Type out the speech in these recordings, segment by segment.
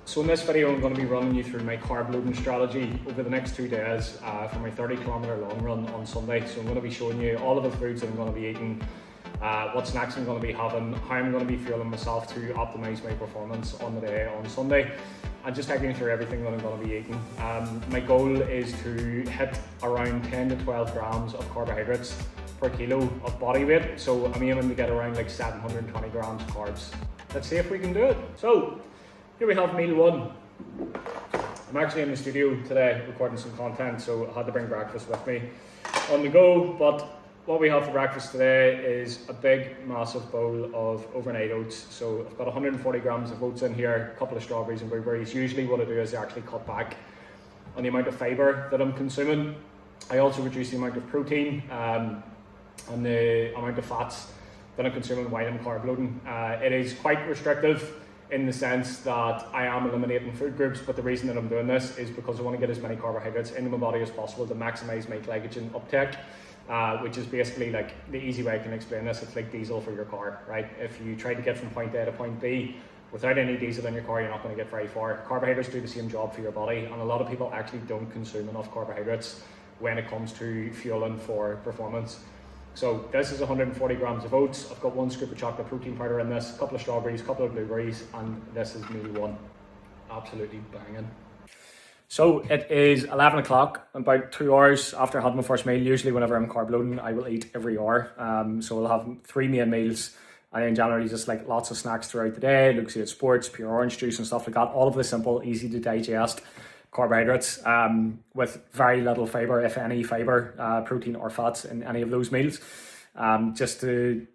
So in this video I'm going to be running you through my carb loading strategy over the next 2 days for my 30-kilometer long run on Sunday. So I'm going to be showing you all of the foods that I'm going to be eating, what snacks I'm going to be having, how I'm going to be fueling myself to optimise my performance on the day on Sunday, and just taking you through everything that I'm going to be eating. My goal is to hit around 10 to 12 grams of carbohydrates per kilo of body weight. So I'm aiming to get around like 720 grams of carbs. Let's see if we can do it. So here we have meal one. I'm actually in the studio today recording some content, so I had to bring breakfast with me on the go. But what we have for breakfast today is a big, massive bowl of overnight oats. So I've got 140 grams of oats in here, a couple of strawberries and blueberries. Usually what I do is I actually cut back on the amount of fibre that I'm consuming. I also reduce the amount of protein and the amount of fats that I'm consuming while I'm carb loading. It is quite restrictive in the sense that I am eliminating food groups, but the reason that I'm doing this is because I want to get as many carbohydrates into my body as possible to maximise my glycogen uptake, which is basically like the easy way I can explain this. It's like diesel for your car, right? If you try to get from point A to point B without any diesel in your car, you're not going to get very far. Carbohydrates do the same job for your body, and a lot of people actually don't consume enough carbohydrates when it comes to fueling for performance. So this is 140 grams of oats. I've got 1 scoop of chocolate protein powder in this, a couple of strawberries, a couple of blueberries, and this is meal one. Absolutely banging. So it is 11 o'clock, about 2 hours after I had my first meal. Usually whenever I'm carb loading, I will eat every hour. So I'll have 3 main meals, and then generally just like lots of snacks throughout the day. Luxaid Sports, pure orange juice and stuff like that. All of the simple, easy to digest carbohydrates with very little fibre, if any fibre, protein or fats in any of those meals, just to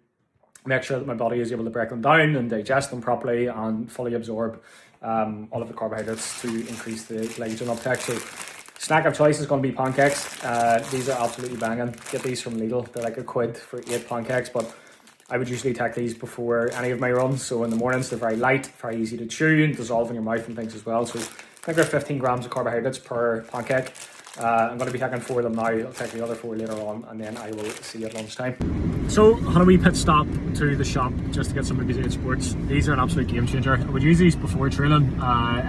make sure that my body is able to break them down and digest them properly and fully absorb all of the carbohydrates to increase the glycogen uptake. So snack of choice is going to be pancakes. These are absolutely banging. Get these from Lidl. They're like £1 for 8 pancakes, but I would usually take these before any of my runs. So in the mornings, they're very light, very easy to chew and dissolve in your mouth and things as well. So I think they're 15 grams of carbohydrates per pancake. I'm going to be taking 4 of them now. I'll take the other 4 later on, and then I will see you at lunchtime. So had a wee pit stop to the shop just to get some Luxaid Sports. These are an absolute game changer. I would use these before training.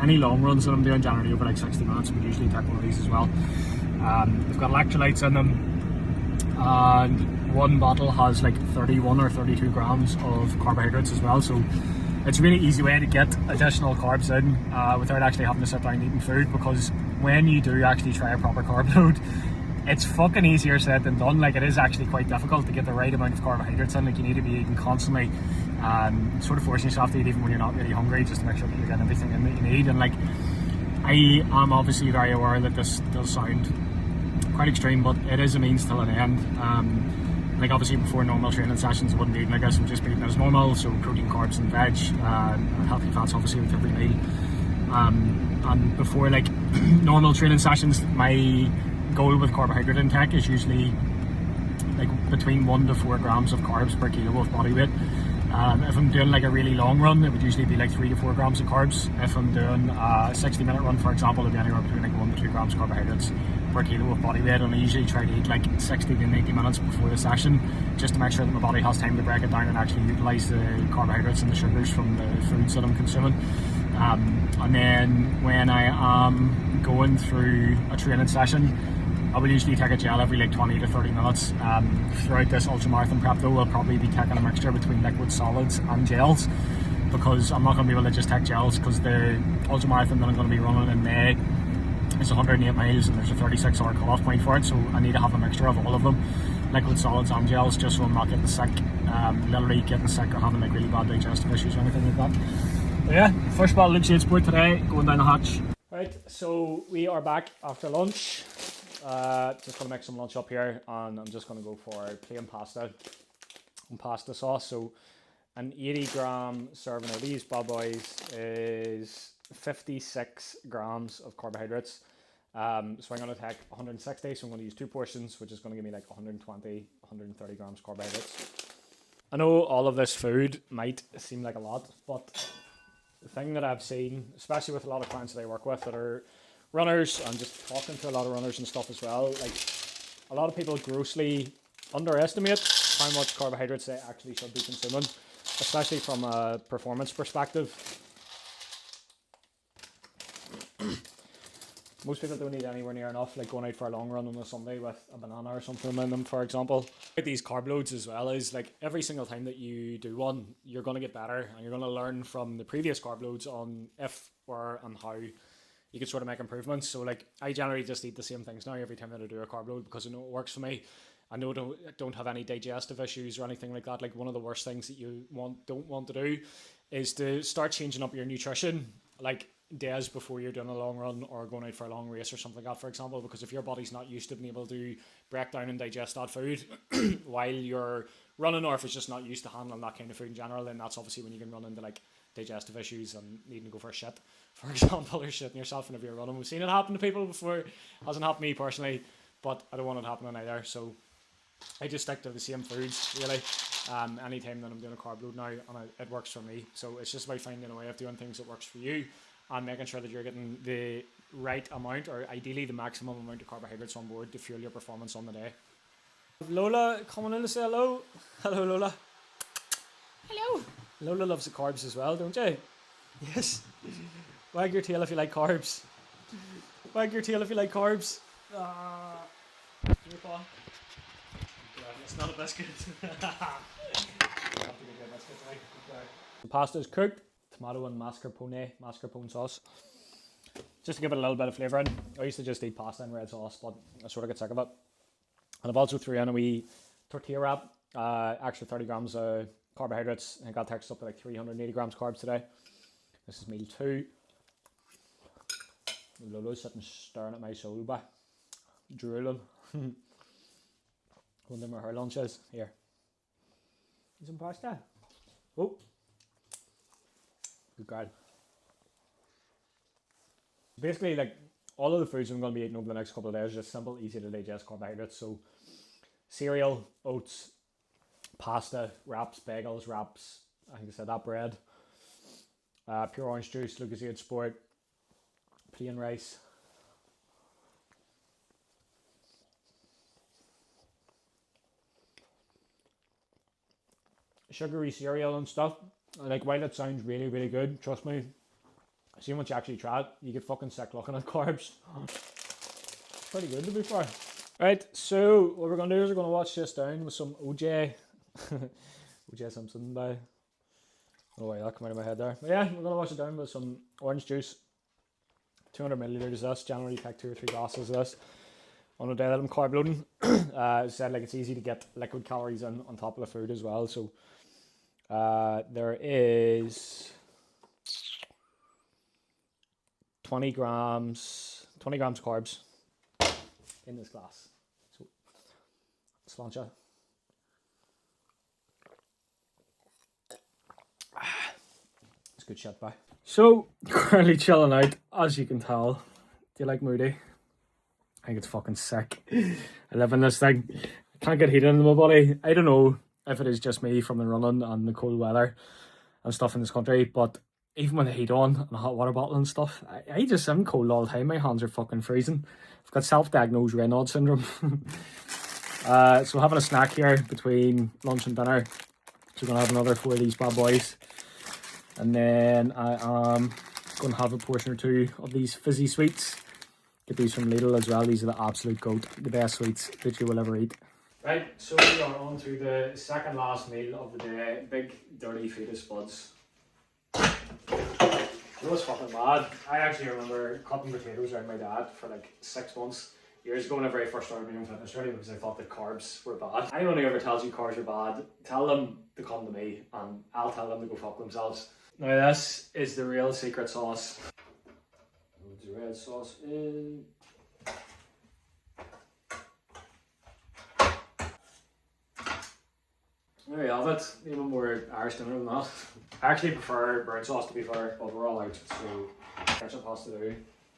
Any long runs that I'm doing, generally over like 60 minutes, I would usually take one of these as well. They've got electrolytes in them, and one bottle has like 31 or 32 grams of carbohydrates as well. So it's a really easy way to get additional carbs in without actually having to sit down eating food, because when you do actually try a proper carb load, it's fucking easier said than done. Like, it is actually quite difficult to get the right amount of carbohydrates in. Like, you need to be eating constantly, sort of forcing yourself to eat even when you're not really hungry, just to make sure that you're getting everything in that you need. And like, I am obviously very aware that this does sound quite extreme, but it is a means till an end. Like, obviously before normal training sessions I wouldn't be eating like this. I'm just eating as normal, so protein, carbs and veg, and healthy fats obviously with every meal. And before like normal training sessions, my goal with carbohydrate intake is usually like between 1 to 4 grams of carbs per kilo of body weight. If I'm doing like a really long run, it would usually be like 3 to 4 grams of carbs. If I'm doing a 60-minute run, for example, it'd be anywhere between like 1 to 2 grams of carbohydrates per kilo of body weight. And I usually try to eat like 60 to 90 minutes before the session, just to make sure that my body has time to break it down and actually utilise the carbohydrates and the sugars from the foods that I'm consuming. And then when I am going through a training session, I will usually take a gel every like 20 to 30 minutes. Throughout this ultramarathon prep though, I'll probably be taking a mixture between liquid solids and gels, because I'm not going to be able to just take gels, because the ultramarathon that I'm going to be running in May is 108 miles and there's a 36-hour cut-off point for it, so I need to have a mixture of all of them, liquid solids and gels, just so I'm not getting sick, literally getting sick or having like really bad digestive issues or anything like that. But yeah, first bottle of Luxaid Sport today, going down the hatch. Right, so we are back after lunch. Just going to make some lunch up here, and I'm just going to go for plain pasta and pasta sauce. So an 80-gram serving of these bad boys is 56 grams of carbohydrates. So I'm going to take 160, so I'm going to use 2 portions, which is going to give me like 120, 130 grams carbohydrates. I know all of this food might seem like a lot, but the thing that I've seen, especially with a lot of clients that I work with that are runners, and just talking to a lot of runners and stuff as well, like a lot of people grossly underestimate how much carbohydrates they actually should be consuming, especially from a performance perspective. Most people don't eat anywhere near enough, like going out for a long run on a Sunday with a banana or something in them, for example. With these carb loads as well is like every single time that you do one, you're going to get better and you're going to learn from the previous carb loads on if, where and how you can sort of make improvements. So like I generally just eat the same things now every time that I do a carb load because I know it works for me. I know I don't have any digestive issues or anything like that. Like one of the worst things that you don't want to do is to start changing up your nutrition like days before you're doing a long run or going out for a long race or something like that, for example, because if your body's not used to being able to break down and digest that food while you're running, or if it's just not used to handling that kind of food in general, then that's obviously when you can run into like digestive issues and needing to go for a shit, for example, or shitting yourself whenever you're running. We've seen it happen to people before. It hasn't happened to me personally, but I don't want it happening either. So I just stick to the same foods really. Anytime that I'm doing a carb load now, and it works for me. So it's just about finding a way of doing things that works for you and making sure that you're getting the right amount, or ideally the maximum amount of carbohydrates on board to fuel your performance on the day. Lola coming in to say hello. Hello, Lola. Hello. Lola loves the carbs as well, don't you? Yes. Wag your tail if you like carbs. Wag your tail if you like carbs. It's not a biscuit. The pasta is cooked. Tomato and mascarpone sauce. Just to give it a little bit of flavour in. I used to just eat pasta and red sauce, but I sort of get sick of it. And I've also threw in a wee tortilla wrap, extra 30 grams of carbohydrates. I got texted up to like 380 grams carbs today. This is meal 2. Lolo's sitting staring at my soul by drooling. Wondering where her lunch is. Here. Some pasta. Oh. Good girl. Basically, like all of the foods I'm going to be eating over the next couple of days are just simple, easy to digest carbohydrates. So, cereal, oats, pasta, wraps, bagels, wraps. I think I said that, bread. Pure orange juice, Lucozade Sport, plain rice. Sugary cereal and stuff. Like, while it sounds really, really good, trust me, see once you actually try it, you get fucking sick looking at carbs. It's pretty good to be fair. Right, so what we're going to do is we're going to watch this down with some OJ. OJ Simpson by... Oh wait, that came out of my head there. But yeah, we're going to wash it down with some orange juice. 200 millilitres of this. Generally take 2 or 3 glasses of this on a day that I'm carb loading. As I said, like it's easy to get liquid calories in on top of the food as well. So there is 20 grams carbs in this glass. So sláinte. It's good shit, bye. So currently chilling out, as you can tell. Do you like Moody? I think it's fucking sick. I live in this thing. I can't get heat into my body. I don't know if it is just me from the running and the cold weather and stuff in this country, but even with the heat on and a hot water bottle and stuff, I'm cold all the time. My hands are fucking freezing. I've got self-diagnosed Raynaud syndrome. So having a snack here between lunch and dinner. So we're going to have another 4 of these bad boys. And then I am going to have a portion or 2 of these fizzy sweets. Get these from Lidl as well. These are the absolute goat, the best sweets that you will ever eat. Right, so we are on to the second last meal of the day. Big dirty fetus buds. It was fucking mad. I actually remember cutting potatoes around my dad for like 6 months, years ago, whenever I first started my own fitness journey, because I thought that carbs were bad. Anyone who ever tells you carbs are bad, tell them to come to me and I'll tell them to go fuck themselves. Now this is the real secret sauce. The red sauce in. There you have it. Even more Irish dinner than that. I actually prefer burnt sauce to be fair, but we're all out, so ketchup has to do.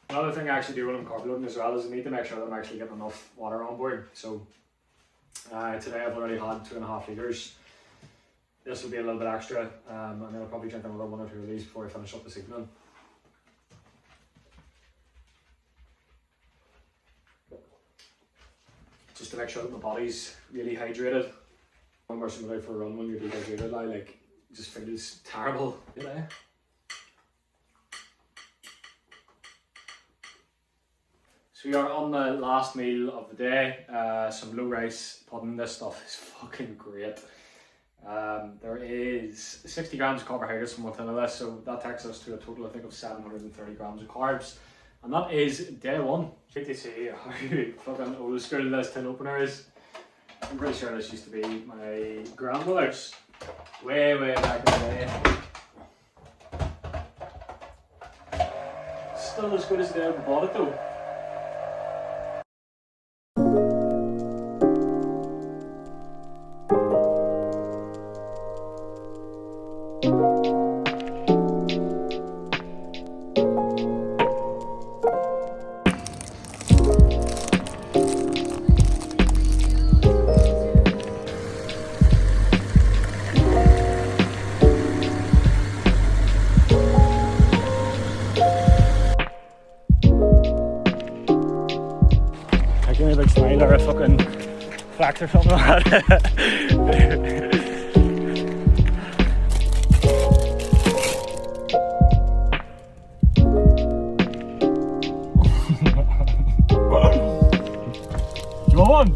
Another thing I actually do when I'm carb loading as well is I need to make sure that I'm actually getting enough water on board. So today I've already had 2.5 litres. This will be a little bit extra, and then I'll probably drink another 1 or 2 of these before I finish up this evening. Just to make sure that my body's really hydrated. When we're out for a run when you're dehydrated, like it just feels terrible. You know? So we are on the last meal of the day, some low rice pudding. This stuff is fucking great. There is 60 grams of carbohydrates from within this, so that takes us to a total, I think, of 730 grams of carbs. And that is day one. Check to see how fucking old school this tin opener is. I'm pretty sure this used to be my grandmother's way back in the day. Still as good as the day I bought it though. Give me a big smile or a fucking flax or something like that. You want one?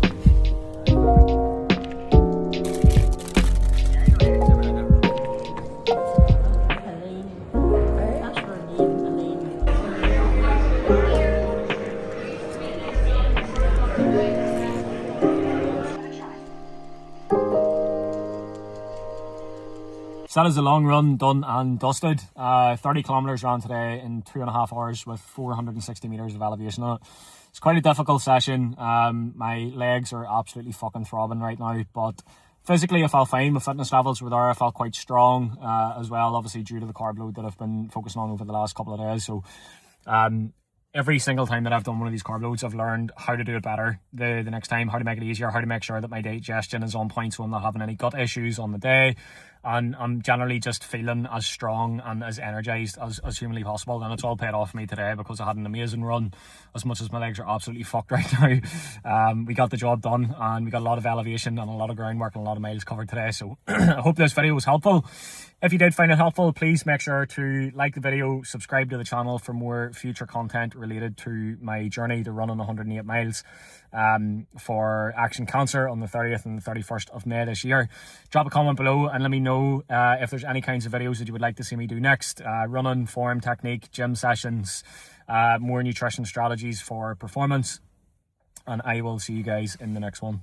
So that is a long run done and dusted. 30 kilometers ran today in 2.5 hours with 460 meters of elevation on it. It's quite a difficult session. My legs are absolutely fucking throbbing right now, but physically I felt fine. My fitness levels were there. I felt quite strong as well, obviously due to the carb load that I've been focusing on over the last couple of days. So every single time that I've done one of these carb loads, I've learned how to do it better the next time, how to make it easier, how to make sure that my digestion is on point so I'm not having any gut issues on the day. And I'm generally just feeling as strong and as energized as humanly possible, and it's all paid off for me today because I had an amazing run, as much as my legs are absolutely fucked right now. We got the job done and we got a lot of elevation and a lot of groundwork and a lot of miles covered today. So I hope this video was helpful. If you did find it helpful, please make sure to like the video, subscribe to the channel for more future content related to my journey to running 108 miles for Action Cancer on the 30th and the 31st of May this year. Drop a comment below and let me know if there's any kinds of videos that you would like to see me do next. Running, form, technique, gym sessions, more nutrition strategies for performance. And I will see you guys in the next one.